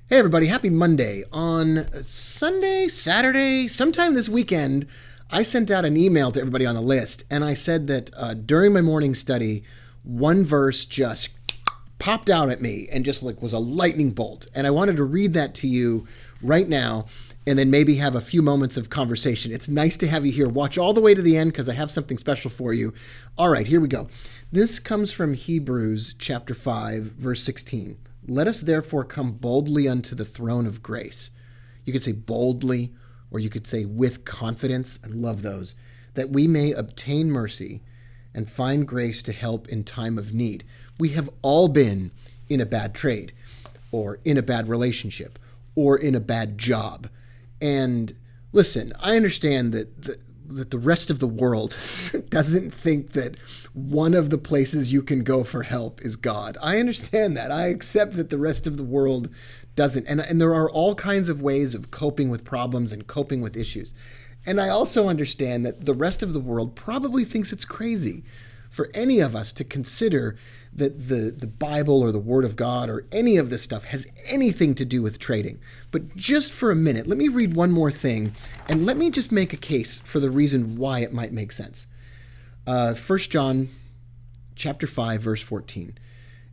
Hey everybody, happy Monday. On Sunday, Saturday, sometime this weekend, I sent out an email to everybody on the list, and I said that during my morning study, one verse just popped out at me and just like was a lightning bolt. And I wanted to read that to you right now and then maybe have a few moments of conversation. It's nice to have you here. Watch all the way to the end because I have something special for you. All right, here we go. This comes from Hebrews chapter 5, verse 16. Let us therefore come boldly unto the throne of grace. You could say boldly, or you could say with confidence. I love those. That we may obtain mercy and find grace to help in time of need. We have all been in a bad trade, or in a bad relationship, or in a bad job. And listen, I understand that the rest of the world doesn't think that one of the places you can go for help is God. I understand that. I accept that the rest of the world doesn't. And there are all kinds of ways of coping with problems and coping with issues. And I also understand that the rest of the world probably thinks it's crazy for any of us to consider that the Bible or the Word of God or any of this stuff has anything to do with trading. But just for a minute, let me read one more thing, and let me just make a case for the reason why it might make sense. 1 John chapter 5, verse 14.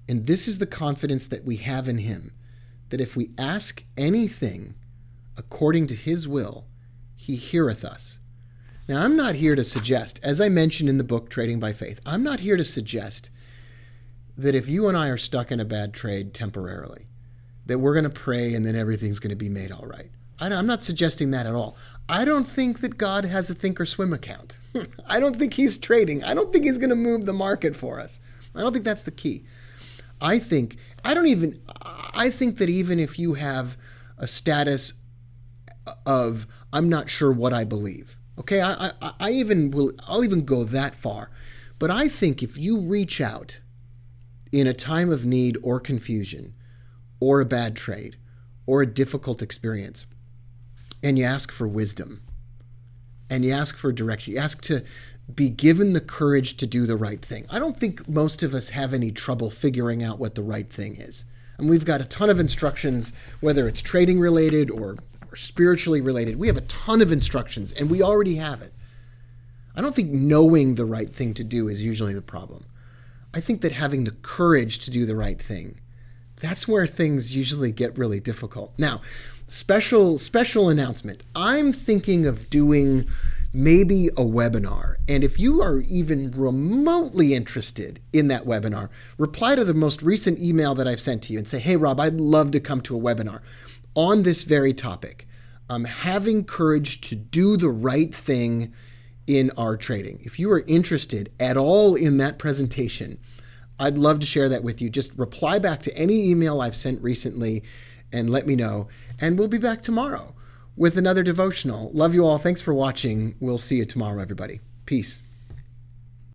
And this is the confidence that we have in him, that if we ask anything according to his will, he heareth us. Now, I'm not here to suggest, as I mentioned in the book, Trading by Faith, I'm not here to suggest that if you and I are stuck in a bad trade temporarily, that we're going to pray and then everything's going to be made all right. I'm not suggesting that at all. I don't think that God has a think or swim account. I don't think he's trading. I don't think he's going to move the market for us. I don't think that's the key. I think that even if you have a status of, I'm not sure what I believe. Okay, I'll even go that far. But I think if you reach out in a time of need or confusion or a bad trade or a difficult experience, and you ask for wisdom and you ask for direction, you ask to be given the courage to do the right thing. I don't think most of us have any trouble figuring out what the right thing is. And we've got a ton of instructions, whether it's trading related or spiritually related. We have a ton of instructions and we already have it. I don't think knowing the right thing to do is usually the problem. I think that having the courage to do the right thing, that's where things usually get really difficult. Now, special announcement. I'm thinking of doing maybe a webinar. And if you are even remotely interested in that webinar, reply to the most recent email that I've sent to you and say, hey, Rob, I'd love to come to a webinar on this very topic. Having courage to do the right thing in our trading. If you are interested at all in that presentation, I'd love to share that with you. Just reply back to any email I've sent recently and let me know. And we'll be back tomorrow with another devotional. Love you all. Thanks for watching. We'll see you tomorrow, everybody. Peace.